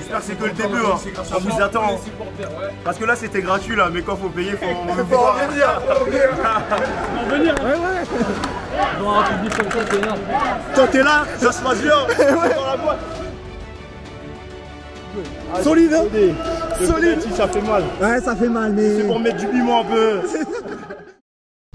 J'espère que c'est que le début, hein. On vous attend. Parce que là c'était gratuit là, mais quand faut payer, faut en venir. Ouais. Non, tu dis comme ça, c'est énorme. Toi t'es là, ça se passe bien. Dans la boîte. Solide, hein. Solide. Si ça fait mal. Ouais, ça fait mal, mais... C'est pour mettre du piment un peu.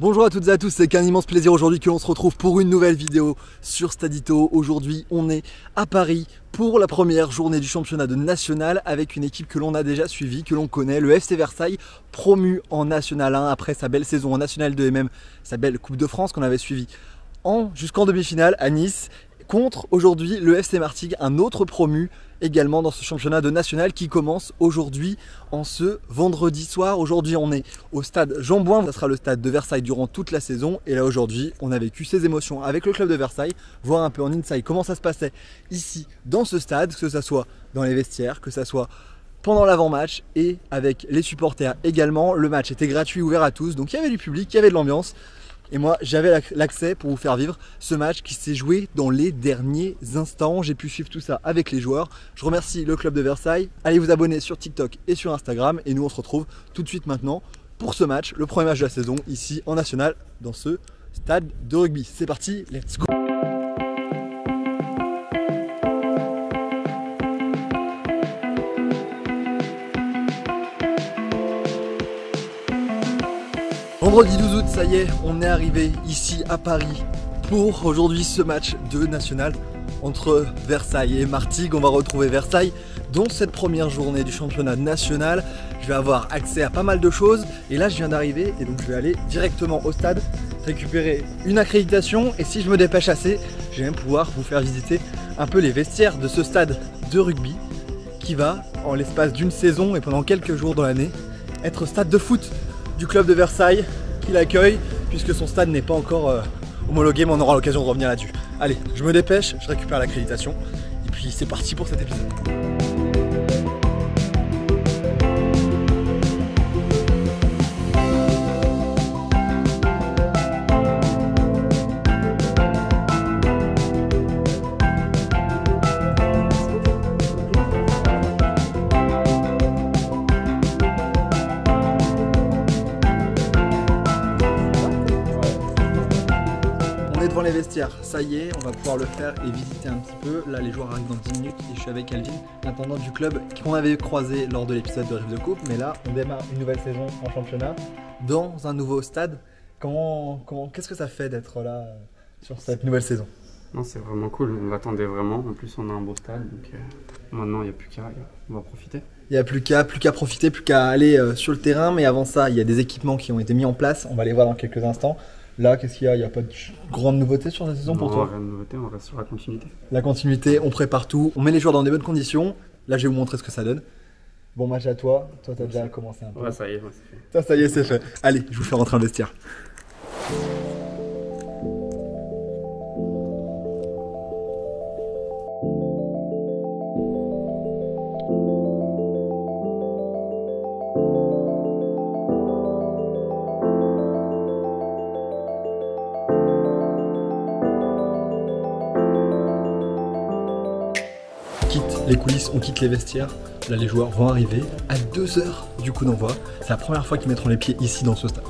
Bonjour à toutes et à tous, c'est qu'un immense plaisir aujourd'hui que l'on se retrouve pour une nouvelle vidéo sur Stadito. Aujourd'hui, on est à Paris pour la première journée du championnat de national avec une équipe que l'on a déjà suivie, que l'on connaît, le FC Versailles, promu en National 1 après sa belle saison en National 2 et même sa belle Coupe de France qu'on avait suivie jusqu'en demi-finale à Nice, contre aujourd'hui le FC Martigues, un autre promu également dans ce championnat de national qui commence aujourd'hui en ce vendredi soir. Aujourd'hui on est au stade Jean Bouin, ça sera le stade de Versailles durant toute la saison et là aujourd'hui on a vécu ces émotions avec le club de Versailles, voir un peu en inside comment ça se passait ici dans ce stade, que ça soit dans les vestiaires, que ça soit pendant l'avant-match et avec les supporters également. Le match était gratuit, ouvert à tous, donc il y avait du public, il y avait de l'ambiance. Et moi j'avais l'accès pour vous faire vivre ce match qui s'est joué dans les derniers instants. J'ai pu suivre tout ça avec les joueurs. Je remercie le club de Versailles. Allez vous abonner sur TikTok et sur Instagram. Et nous on se retrouve tout de suite maintenant pour ce match, le premier match de la saison ici en national dans ce stade de rugby. C'est parti, let's go! Vendredi 12 août, ça y est, on est arrivé ici à Paris pour aujourd'hui ce match de national entre Versailles et Martigues. On va retrouver Versailles dans cette première journée du championnat national. Je vais avoir accès à pas mal de choses et là je viens d'arriver et donc je vais aller directement au stade récupérer une accréditation et si je me dépêche assez, je vais même pouvoir vous faire visiter un peu les vestiaires de ce stade de rugby qui va en l'espace d'une saison et pendant quelques jours dans l'année être stade de foot du club de Versailles qui l'accueille puisque son stade n'est pas encore homologué, mais on aura l'occasion de revenir là-dessus. Allez, je me dépêche, je récupère l'accréditation et puis c'est parti pour cet épisode. Devant les vestiaires, ça y est, on va pouvoir le faire et visiter un petit peu. Là les joueurs arrivent dans 10 minutes et je suis avec Alvin, l'intendant du club qu'on avait croisé lors de l'épisode de Rive de Coupe. Mais là on démarre une nouvelle saison en championnat dans un nouveau stade. Qu'est-ce que ça fait d'être là sur cette nouvelle saison? Non, c'est vraiment cool, on l'attendait vraiment. En plus on a un beau stade, donc maintenant il n'y a plus qu'à, on va profiter. Il n'y a plus qu'à profiter, plus qu'à aller sur le terrain. Mais avant ça, il y a des équipements qui ont été mis en place, on va les voir dans quelques instants. Là, qu'est-ce qu'il y a? Il n'y a pas de grande nouveauté sur la saison pour toi? Rien de nouveauté, on reste sur la continuité. La continuité, on prépare tout, on met les joueurs dans des bonnes conditions. Là, je vais vous montrer ce que ça donne. Bon match à toi. Toi, tu as déjà commencé un peu. Ouais, ça y est, c'est fait. Ça y est, c'est fait. Allez, je vous fais rentrer dans le vestiaire. Les coulisses, on quitte les vestiaires. Là, les joueurs vont arriver à 2 h du coup d'envoi. C'est la première fois qu'ils mettront les pieds ici dans ce stade.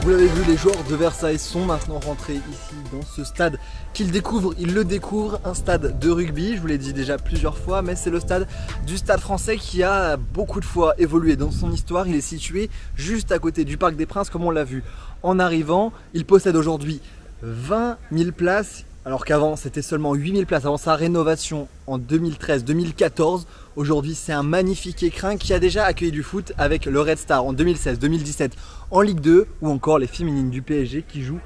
Vous l'avez vu, les joueurs de Versailles sont maintenant rentrés ici dans ce stade qu'ils découvrent, ils le découvrent, un stade de rugby, je vous l'ai dit déjà plusieurs fois, mais c'est le stade du Stade Français qui a beaucoup de fois évolué dans son histoire. Il est situé juste à côté du Parc des Princes comme on l'a vu en arrivant. Il possède aujourd'hui 20 000 places, alors qu'avant c'était seulement 8 000 places avant sa rénovation en 2013-2014. Aujourd'hui c'est un magnifique écrin qui a déjà accueilli du foot avec le Red Star en 2016-2017 en Ligue 2 ou encore les féminines du PSG qui jouent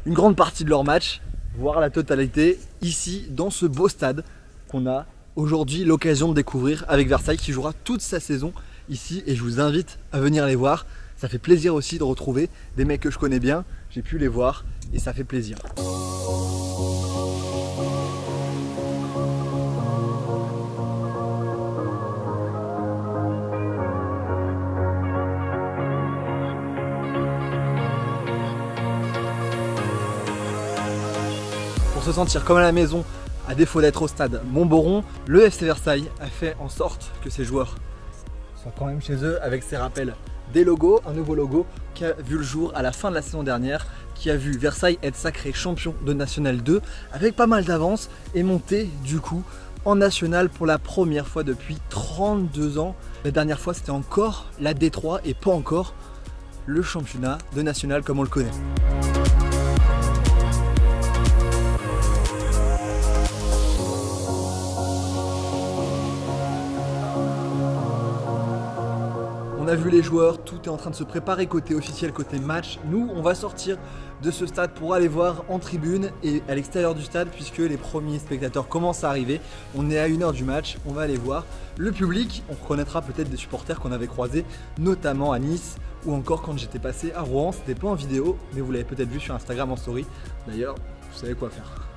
une grande partie de leur match, voire la totalité, ici dans ce beau stade qu'on a aujourd'hui l'occasion de découvrir avec Versailles qui jouera toute sa saison ici et je vous invite à venir les voir. Ça fait plaisir aussi de retrouver des mecs que je connais bien, j'ai pu les voir et ça fait plaisir. se sentir comme à la maison, à défaut d'être au stade Montboron, le FC Versailles a fait en sorte que ses joueurs soient quand même chez eux avec ses rappels des logos, un nouveau logo qui a vu le jour à la fin de la saison dernière, qui a vu Versailles être sacré champion de National 2 avec pas mal d'avance et monter du coup en National pour la première fois depuis 32 ans. La dernière fois c'était encore la D3 et pas encore le championnat de National comme on le connaît. On a vu les joueurs, tout est en train de se préparer côté officiel, côté match. Nous, on va sortir de ce stade pour aller voir en tribune et à l'extérieur du stade puisque les premiers spectateurs commencent à arriver. On est à 1 heure du match, on va aller voir le public. On reconnaîtra peut-être des supporters qu'on avait croisés, notamment à Nice ou encore quand j'étais passé à Rouen. C'était pas en vidéo, mais vous l'avez peut-être vu sur Instagram en story. D'ailleurs, vous savez quoi faire.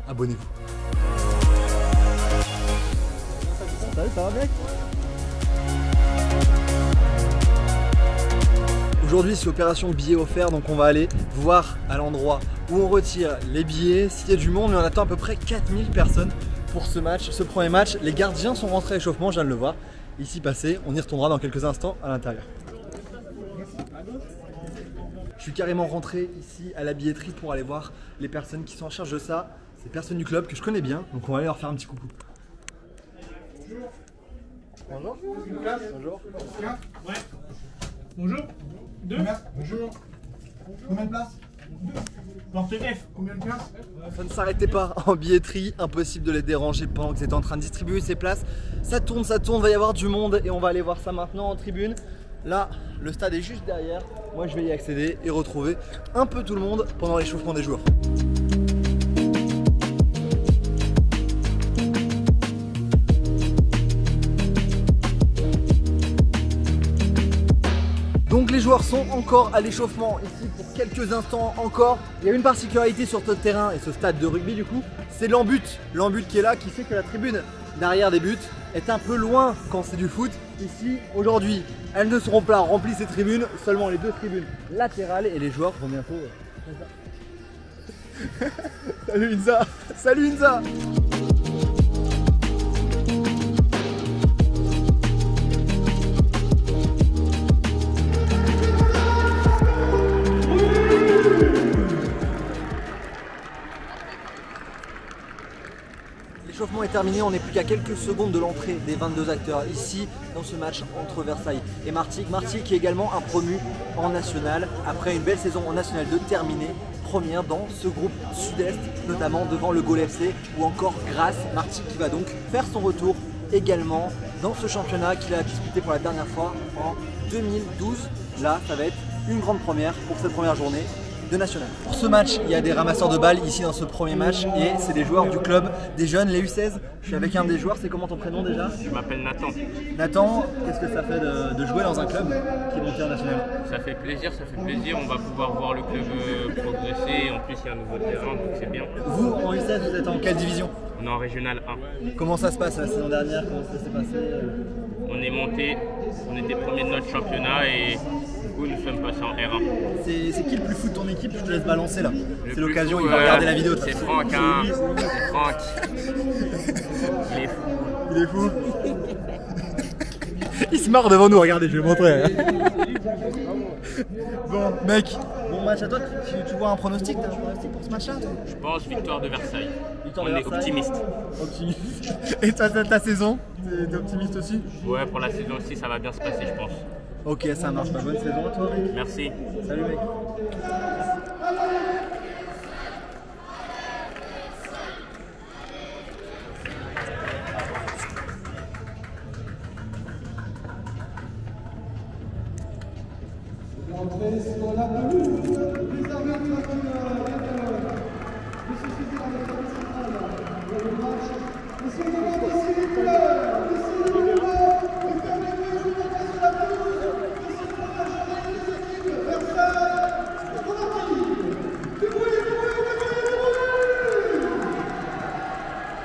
Abonnez-vous. Salut, ça va mec? Aujourd'hui c'est opération billets offerts, donc on va aller voir à l'endroit où on retire les billets, s'il y a du monde, mais on attend à peu près 4000 personnes pour ce match, ce premier match. Les gardiens sont rentrés à l'échauffement, je viens de le voir, ici passé, on y retournera dans quelques instants à l'intérieur. Je suis carrément rentré ici à la billetterie pour aller voir les personnes qui sont en charge de ça, ces personnes du club que je connais bien, donc on va aller leur faire un petit coucou. Bonjour. Bonjour. Ouais. Bonjour. 2. Bonjour. Combien de places? 2. Porte F. Combien de places? Ça ne s'arrêtait pas en billetterie, impossible de les déranger pendant qu'ils étaient en train de distribuer ces places. Ça tourne, va y avoir du monde et on va aller voir ça maintenant en tribune. Là, le stade est juste derrière. Moi, je vais y accéder et retrouver un peu tout le monde pendant l'échauffement des joueurs. Donc les joueurs sont encore à l'échauffement ici pour quelques instants encore. Il y a une particularité sur ce terrain et ce stade de rugby du coup, c'est l'embut. L'embut qui est là qui fait que la tribune derrière des buts est un peu loin quand c'est du foot. Ici aujourd'hui, elles ne seront pas remplies ces tribunes, seulement les deux tribunes latérales et les joueurs vont bientôt... Salut Inza. Salut Inza. L'échauffement est terminé, on n'est plus qu'à quelques secondes de l'entrée des 22 acteurs ici dans ce match entre Versailles et Martigues. Martigues qui est également un promu en National après une belle saison en National 2 terminée première dans ce groupe sud-est, notamment devant le Gaulle FC ou encore Grasse. Martigues qui va donc faire son retour également dans ce championnat qu'il a disputé pour la dernière fois en 2012. Là, ça va être une grande première pour cette première journée de National. Pour ce match, il y a des ramasseurs de balles ici dans ce premier match et c'est des joueurs du club, des jeunes, les U16. Je suis avec un des joueurs, c'est comment ton prénom déjà? Je m'appelle Nathan. Nathan, qu'est-ce que ça fait de jouer dans un club qui est monté en National? Ça fait plaisir, on va pouvoir voir le club progresser, en plus il y a un nouveau terrain donc c'est bien. Vous en U16, vous êtes en quelle division? On est en Régional 1. Comment ça se passe la saison dernière? Comment ça s'est passé? On est monté, on était premier de notre championnat et du coup nous sommes passés en R1. C'est qui le plus fou de ton équipe? Je te laisse balancer là. C'est l'occasion, fou, il va regarder la vidéo. C'est Franck, hein. C'est Franck. Il est fou. Il est fou. Il se marre devant nous, regardez, je vais montrer. Bon, mec, bon match à toi. Tu vois un pronostic? T'as un pronostic pour ce match-là? Je pense victoire de Versailles. Victoire on de est Versailles. optimiste. Optimiste. Et ta saison? T'es optimiste aussi? Ouais, pour la saison aussi, ça va bien se passer, je pense. Ok, ça marche. Bonne saison à toi, mec. Merci. Salut, mec.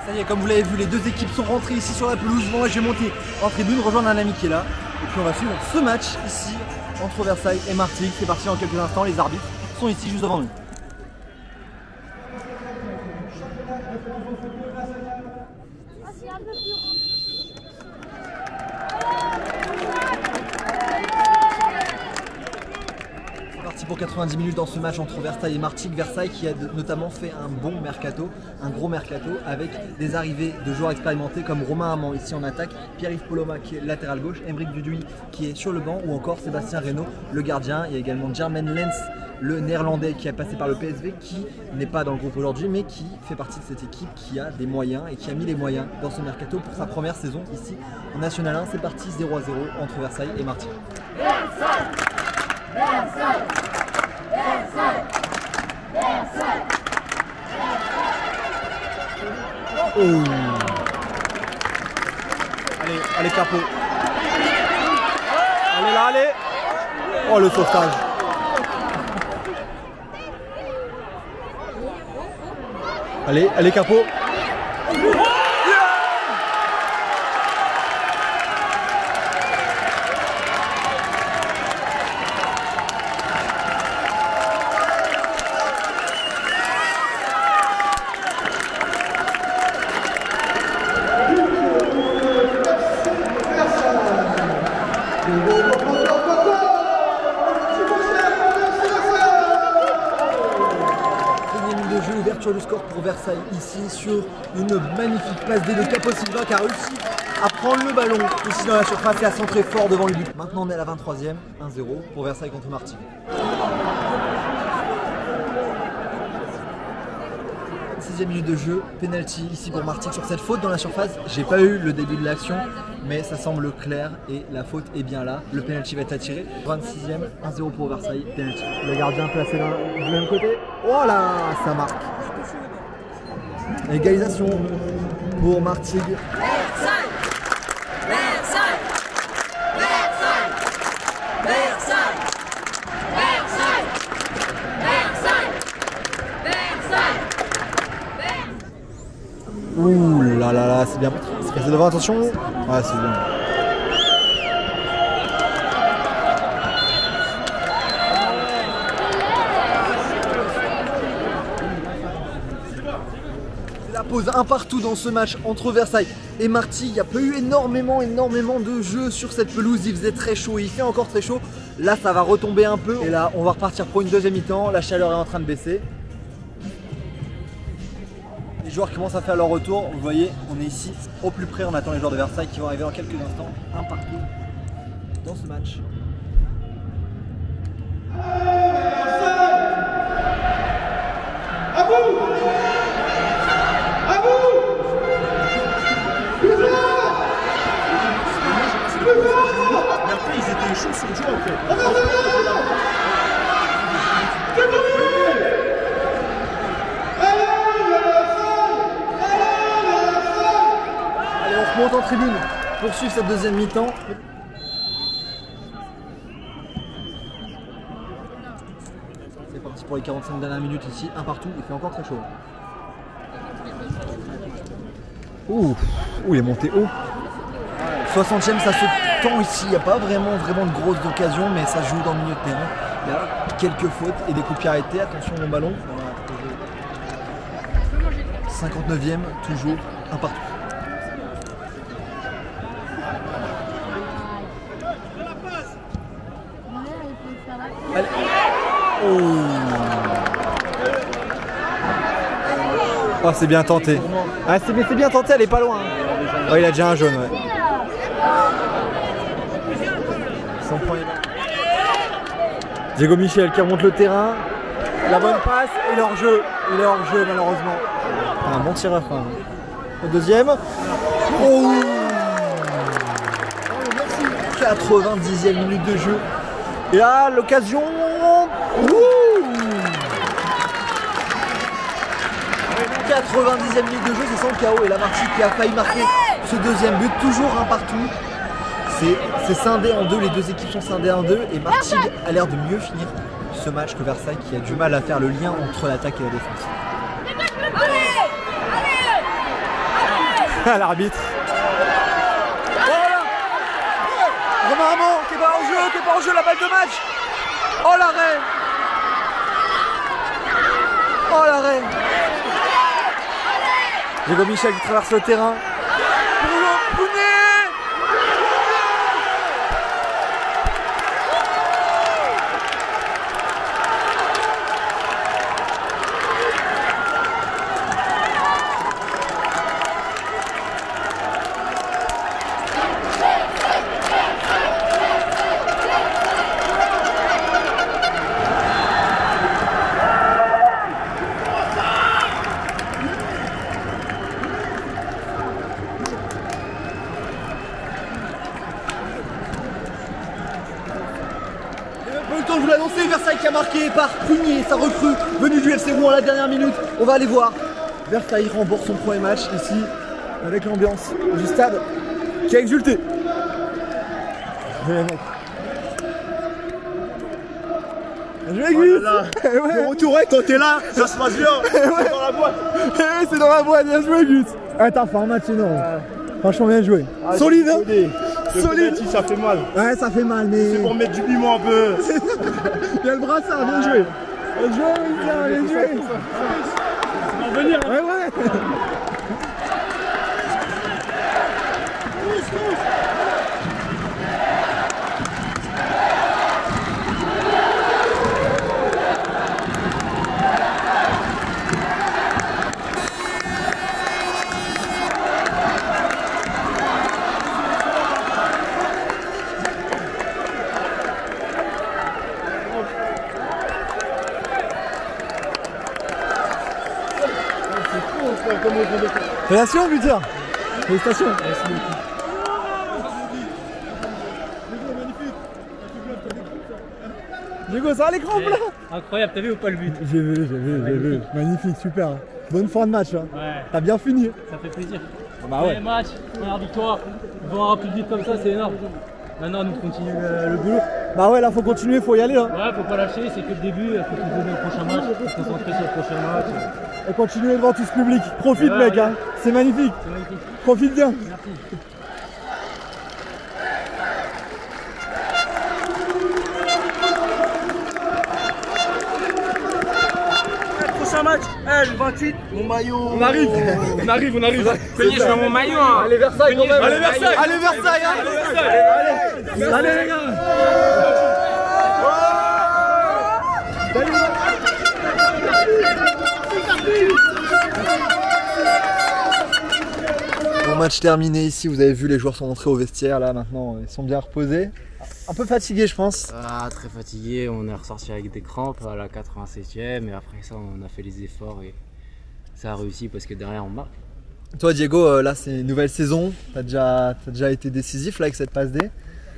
Ça y est, comme vous l'avez vu, les deux équipes sont rentrées ici sur la pelouse. Moi, je vais monter en tribune, rejoindre un ami qui est là. Et puis on va suivre ce match ici entre Versailles et Martigues. C'est parti dans quelques instants, les arbitres sont ici juste devant nous. parti pour 90 minutes dans ce match entre Versailles et Martigues. Versailles qui a notamment fait un bon mercato, un gros mercato avec des arrivées de joueurs expérimentés comme Romain Amand ici en attaque, Pierre-Yves Poloma qui est latéral gauche, Aymeric Duduy qui est sur le banc ou encore Sébastien Reynaud, le gardien. Il y a également Jermaine Lens, le néerlandais qui est passé par le PSV, qui n'est pas dans le groupe aujourd'hui mais qui fait partie de cette équipe qui a des moyens et qui a mis les moyens dans ce mercato pour sa première saison ici en National 1. C'est parti 0-0 entre Versailles et Martigues. Versailles, Versailles, Versailles, Versailles. Oh. Allez, allez Capo. Allez là, allez. Oh le sauvetage. Allez, allez Capo. Ouverture du score pour Versailles ici sur une magnifique passe D de Capo Silva qui a réussi à prendre le ballon ici dans la surface et à centrer fort devant le but. Maintenant on est à la 23e, 1-0 pour Versailles contre Martigues. 6e minute de jeu, penalty ici pour Martigues sur cette faute dans la surface. J'ai pas eu le début de l'action mais ça semble clair et la faute est bien là. Le penalty va être attiré. 26e, 1-0 pour Versailles, penalty. Le gardien placé du même côté. Oh là, ça marque. Égalisation pour Martigues. Versailles, Versailles, Versailles, Versailles, Versailles, Versailles, Versailles. Ouh là là là, c'est bien. C'est passé devant, attention. Ouais, c'est bien. La pause un partout dans ce match entre Versailles et Martigues. Il n'y a pas eu énormément de jeux sur cette pelouse. Il faisait très chaud, il fait encore très chaud. Là ça va retomber un peu et là on va repartir pour une deuxième mi-temps. La chaleur est en train de baisser. Les joueurs commencent à faire leur retour. Vous voyez, on est ici au plus près. On attend les joueurs de Versailles qui vont arriver dans quelques instants. Un partout dans ce match. À vous! À vous! Mais après, ils étaient chauds sur le jeu après. Allez, on remonte en tribune pour suivre cette deuxième mi-temps. C'est parti pour les 45 dernières minutes ici, un partout, il fait encore très chaud. Ouh, il est monté haut. 60e, ça se tend ici, il n'y a pas vraiment de grosses occasions, mais ça joue dans le milieu de terrain. Il y a quelques fautes et des coups de pied arrêtés, attention au ballon. 59e, toujours un partout. Allez. Oh. Oh, c'est bien tenté. Ah, c'est bien tenté, elle est pas loin. Oh, il a déjà un jaune, ouais. Son premier. Diego Michel qui remonte le terrain. La bonne passe et l'hors-jeu. Il est hors-jeu malheureusement. Un bon tireur quand même. Le deuxième. Oh. 90e minute de jeu. Et là, l'occasion. 90e minute de jeu, c'est sans le chaos. Et la Martigues qui a failli marquer ce deuxième but. Toujours un partout. C'est scindé en deux. Les deux équipes sont scindées en deux. Et Martigues a l'air de mieux finir ce match que Versailles qui a du mal à faire le lien entre l'attaque et la défense. À l'arbitre. Romain Amand qui est pas en jeu, la balle de match. Oh l'arrêt. Oh l'arrêt. Diego Michel qui traverse le terrain. marqué par Prunier, sa recrue, venu du FC Rouen à la dernière minute. On va aller voir. Versailles remporte son premier match ici, avec l'ambiance du stade qui a exulté. Bien joué, Gus. Le retour, ouais, quand t'es là, ça se passe bien. C'est dans la boîte. C'est dans la boîte, bien joué, Gus. Ah, t'as fait un match énorme. Franchement, bien joué. Solide, hein. Solide. Ça fait mal. Ouais, ça fait mal, mais. C'est pour mettre du piment un peu. Il y a le brassard, bien joué. Bien joué, bien joué. On va venir. Ouais, ouais. Félicitations, buteur. Félicitations. Diego, ça va les crampes là? Incroyable, t'as vu ou pas le but? J'ai vu. Magnifique, super. Bonne fin de match. Hein. Ouais. T'as bien fini. Ça fait plaisir. Bah ouais. Premier match, première victoire. Voir un public comme ça, c'est énorme. Maintenant, nous continuer le boulot. Bah ouais, là faut continuer, faut y aller. Hein. Ouais, faut pas lâcher, c'est que le début, il faut tout donner au prochain match, faut se concentrer sur le prochain match. Et continuer devant tout ce public. Profite, Ouais, mec, ouais. hein. C'est magnifique. C'est magnifique. Profite bien. Merci. Prochain match, le 28, mon maillot. On arrive. Cogné, je mets mon maillot. Hein. Allez, Versailles, quand même. Allez, Versailles. Allez, Versailles, hein. Allez, les gars. Bon, match terminé ici, vous avez vu, les joueurs sont rentrés au vestiaire là maintenant, ils sont bien reposés. Un peu fatigués, je pense. Ah, très fatigué, on est ressorti avec des crampes à la 87e et après ça on a fait les efforts et ça a réussi parce que derrière on marque. Toi Diego, là c'est une nouvelle saison, t'as déjà été décisif là avec cette passe D.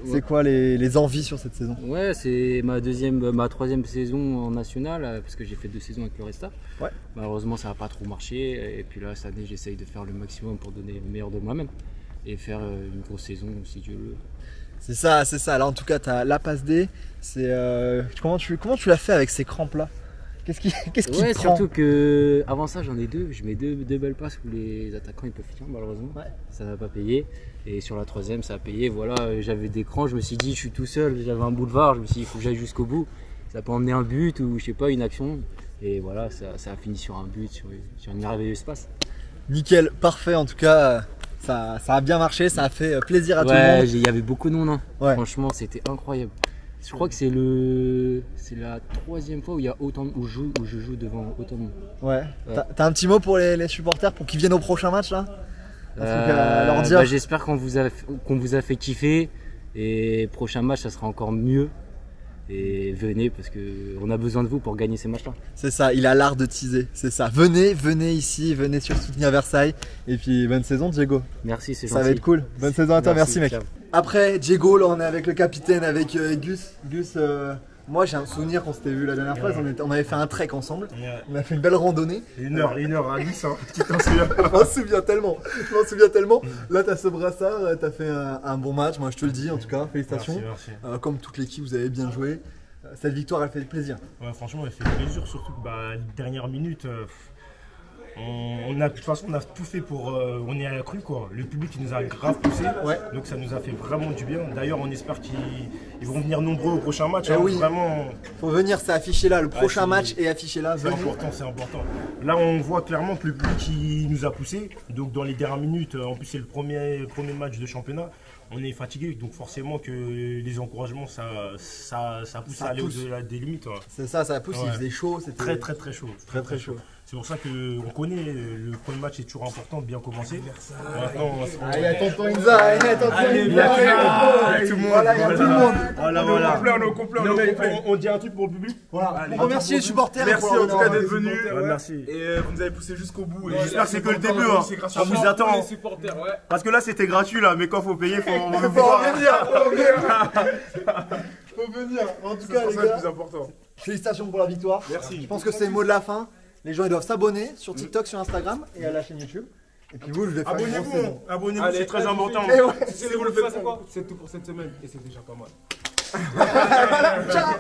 Ouais. C'est quoi les envies sur cette saison? Ouais, c'est ma troisième saison en national parce que j'ai fait 2 saisons avec le Resta. Ouais. Malheureusement ça n'a pas trop marché et puis là cette année j'essaye de faire le maximum pour donner le meilleur de moi-même et faire une grosse saison si Dieu le veut. C'est ça. Là en tout cas t'as la passe D. C'est comment tu l'as fait avec ces crampes là? Qu'est-ce qui Ouais, te prend? surtout que avant ça j'en ai 2, je mets deux belles passes où les attaquants ils peuvent finir malheureusement. Ouais. Ça n'a pas payé. Et sur la 3e ça a payé. Voilà, j'avais des crans, je me suis dit je suis tout seul, j'avais un boulevard, je me suis dit il faut que j'aille jusqu'au bout. Ça peut emmener un but ou je sais pas, une action. Et voilà, ça a fini sur un but, sur une merveilleuse passe. Nickel, parfait en tout cas. Ça a bien marché, ça a fait plaisir à tout le Ouais, monde. il y avait beaucoup de monde. Hein. Ouais. Franchement, c'était incroyable. Je crois que c'est la 3e fois où il y a où je joue devant autant de monde. Ouais. Ouais. T'as un petit mot pour les supporters pour qu'ils viennent au prochain match là? Un truc à leur dire. J'espère qu'on vous a fait kiffer et prochain match ça sera encore mieux. Et venez parce qu'on a besoin de vous pour gagner ces matchs-là. C'est ça, il a l'art de teaser, c'est ça. Venez ici, venez soutenir Versailles. Et puis bonne saison Diego. Merci, c'est gentil. Ça va être cool. Bonne saison à toi, merci mec. Ciao. Après Diego, là on est avec le capitaine, avec Gus. Gus, moi j'ai un souvenir qu'on s'était vu la dernière fois, on avait fait un trek ensemble. On a fait une belle randonnée. Une heure à Nice, hein. Tu t'en souviens? Je m'en souviens tellement. Là t'as ce brassard, t'as fait un bon match, moi je te le dis en tout cas, félicitations. Merci. Comme toute l'équipe, vous avez bien joué. Cette victoire elle fait plaisir. Ouais, franchement, elle fait plaisir, surtout que les dernières minutes, de toute façon, on a tout fait pour. On y a cru quoi. Le public il nous a grave poussé, Ouais. donc ça nous a fait vraiment du bien. D'ailleurs, on espère qu'ils vont venir nombreux au prochain match. Eh Hein, oui. Vraiment. Faut venir, c'est affiché là, le prochain c'est- match est affiché là. C'est Venez. important, c'est important. Là, on voit clairement que le public il nous a poussé. Donc, dans les dernières minutes, en plus, c'est le premier match de championnat. On est fatigué, donc forcément que les encouragements, ça pousse Ça à aller pousse. au-delà des limites. Ouais. C'est ça pousse, Ouais. il faisait chaud, c'était Très chaud. très chaud. C'est pour ça qu'on connaît, le premier match est toujours important, bien commencer. Maintenant, Allez, tonton Inza, allez, tonton Allez, Inza, tout le monde. Voilà, il y a tout le monde. Voilà. On est complet. On dit un truc pour le public. Voilà, on remercie les supporters. Merci pour leur en tout cas donner d'être un- venus. Merci. Et vous nous avez poussé jusqu'au bout. J'espère que c'est que le début. Hein. On vous attend. Parce que là, c'était gratuit, là, mais quand faut payer, faut Faut revenir. Faut venir. En tout cas, les C'est ça le gars. plus important. Félicitations pour la victoire. Merci. Je pense que c'est le mot de la fin. Les gens ils doivent s'abonner sur TikTok, sur Instagram et à la chaîne YouTube. Et puis vous, je vais faire une grosse saison. Abonnez-vous, c'est très important. Et ouais. C'est tout pour cette semaine et c'est déjà pas mal. Ciao.